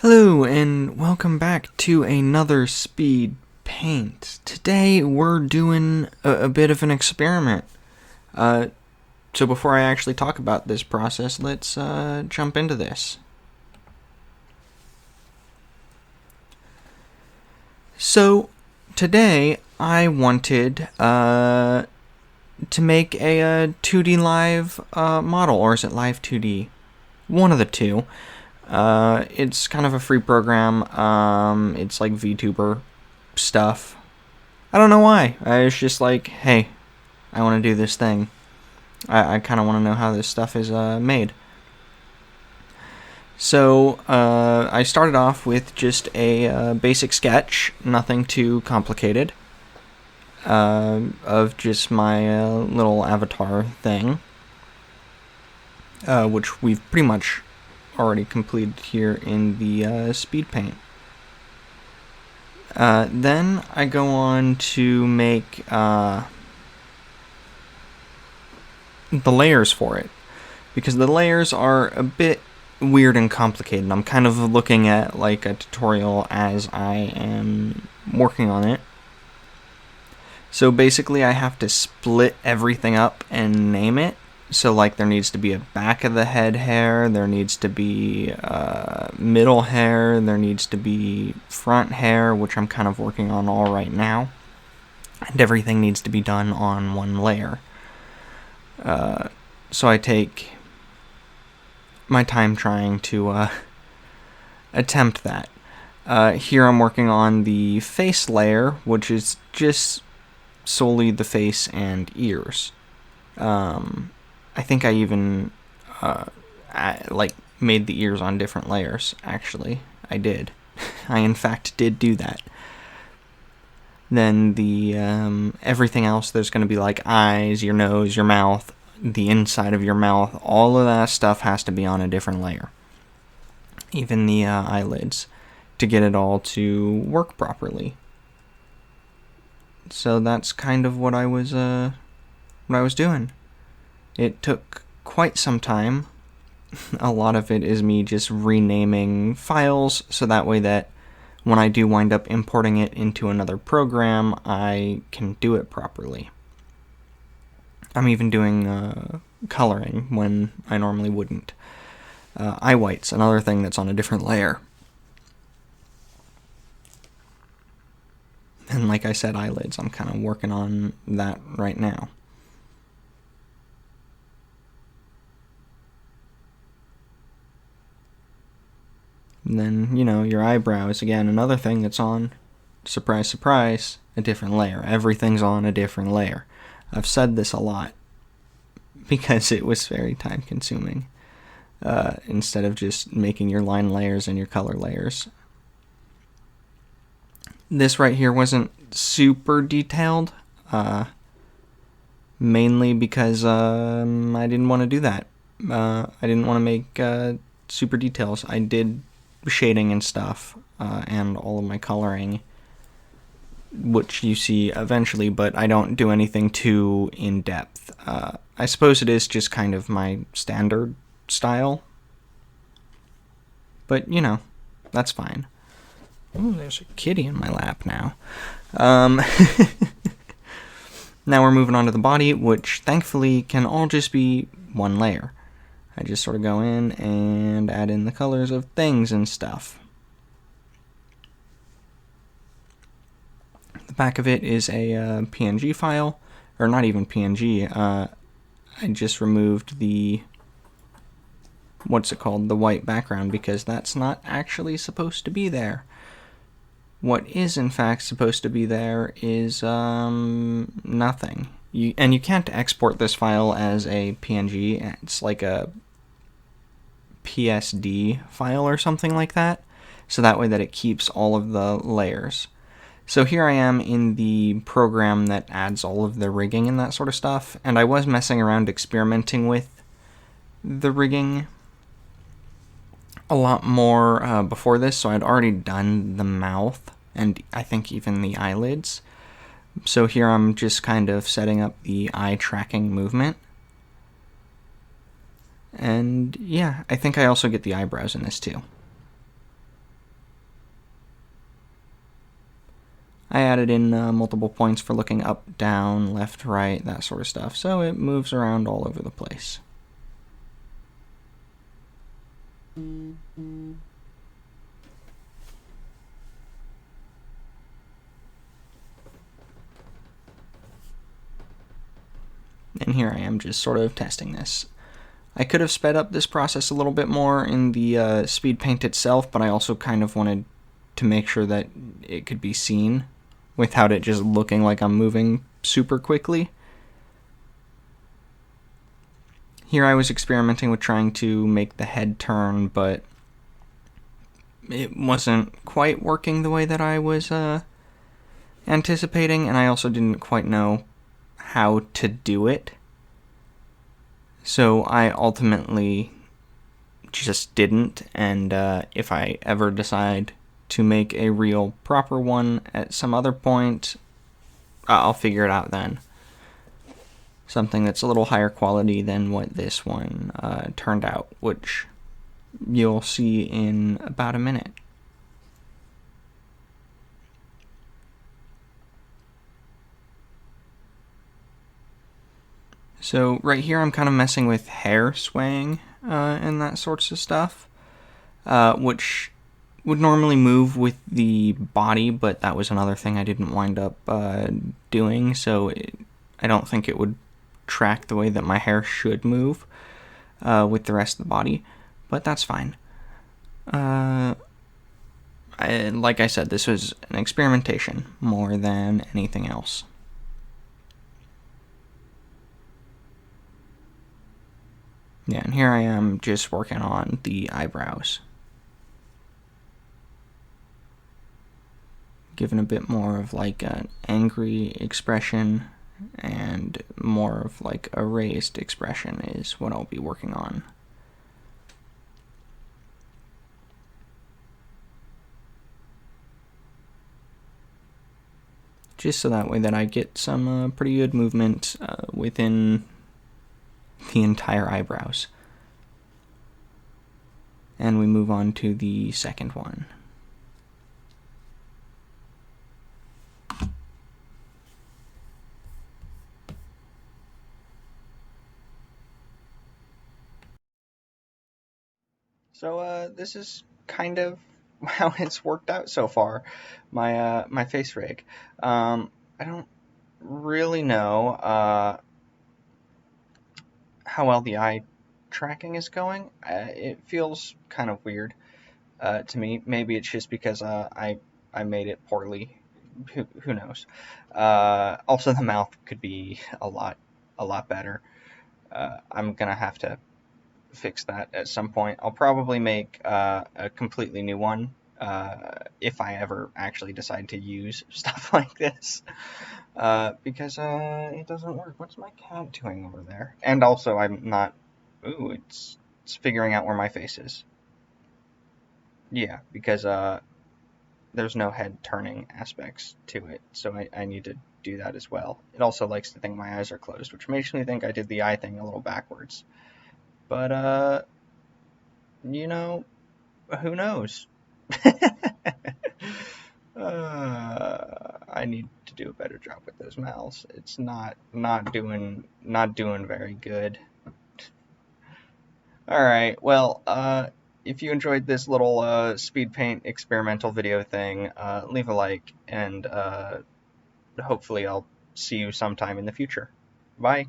Hello and welcome back to another Speed Paint. Today we're doing a bit of an experiment. So before I actually talk about this process, let's jump into this. So today I wanted to make a 2D live model, or is it live 2D? One of the two. It's kind of a free program. It's like VTuber stuff. I don't know why. I was just like, hey, I want to do this thing. I kind of want to know how this stuff is made. So I started off with just a basic sketch, nothing too complicated, of just my little avatar thing, which we've pretty much already completed here in the Speedpaint. Then I go on to make the layers for it, because the layers are a bit weird and complicated. I'm kind of looking at like a tutorial as I am working on it. So basically I have to split everything up and name it. So like there needs to be a back of the head hair, there needs to be middle hair, there needs to be front hair, which I'm kind of working on all right now. And everything needs to be done on one layer. So I take my time trying to attempt that. Here I'm working on the face layer, which is just solely the face and ears. I think I even made the ears on different layers. Actually, I did. I in fact did do that. Then the everything else, there's going to be like eyes, your nose, your mouth, the inside of your mouth. All of that stuff has to be on a different layer. Even the eyelids, to get it all to work properly. So that's kind of what I was doing. It took quite some time. A lot of it is me just renaming files, so that way that when I do wind up importing it into another program, I can do it properly. I'm even doing coloring when I normally wouldn't. Eye white's another thing that's on a different layer. And like I said, eyelids, I'm kind of working on that right now. And then, your eyebrows, again, another thing that's on, surprise, surprise, a different layer. Everything's on a different layer. I've said this a lot because it was very time consuming, instead of just making your line layers and your color layers. This right here wasn't super detailed, mainly because I didn't want to do that. I didn't want to make super details. I did shading and stuff, and all of my coloring, which you see eventually, but I don't do anything too in-depth. I suppose it is just kind of my standard style, but that's fine. Oh, there's a kitty in my lap now. Now we're moving on to the body, which thankfully can all just be one layer. I just sort of go in and add in the colors of things and stuff. The back of it is a PNG file, or not even PNG. I just removed the, the white background, because that's not actually supposed to be there. What is in fact supposed to be there is nothing. And you can't export this file as a PNG. It's like a PSD file or something like that, so that way that it keeps all of the layers. So here I am in the program that adds all of the rigging and that sort of stuff, and I was messing around experimenting with the rigging a lot more before this, so I'd already done the mouth and I think even the eyelids. So here I'm just kind of setting up the eye tracking movement. And yeah, I think I also get the eyebrows in this too. I added in multiple points for looking up, down, left, right, that sort of stuff, so it moves around all over the place. And here I am just sort of testing this. I could have sped up this process a little bit more in the Speedpaint itself, but I also kind of wanted to make sure that it could be seen without it just looking like I'm moving super quickly. Here I was experimenting with trying to make the head turn, but it wasn't quite working the way that I was anticipating, and I also didn't quite know how to do it. So I ultimately just didn't, and if I ever decide to make a real proper one at some other point, I'll figure it out then. Something that's a little higher quality than what this one turned out, which you'll see in about a minute. So right here I'm kind of messing with hair swaying and that sorts of stuff, which would normally move with the body, but that was another thing I didn't wind up doing, so I don't think it would track the way that my hair should move with the rest of the body, but that's fine. Like I said, this was an experimentation more than anything else. Yeah, and here I am just working on the eyebrows. Giving a bit more of like an angry expression and more of like a raised expression is what I'll be working on. Just so that way that I get some pretty good movement within the entire eyebrows. And we move on to the second one. So this is kind of how it's worked out so far, my face rig. I don't really know how well the eye tracking is going. It feels kind of weird to me. Maybe it's just because I made it poorly. Who knows? Also, the mouth could be a lot better. I'm gonna have to fix that at some point. I'll probably make a completely new one if I ever actually decide to use stuff like this. Because it doesn't work. What's my cat doing over there? And also, I'm not... Ooh, it's figuring out where my face is. Yeah, because there's no head turning aspects to it, so I need to do that as well. It also likes to think my eyes are closed, which makes me think I did the eye thing a little backwards. But, you know, who knows? I need to do a better job with those mouths. It's not doing very good. All right. Well, if you enjoyed this little Speedpaint experimental video thing, leave a like, and hopefully I'll see you sometime in the future. Bye.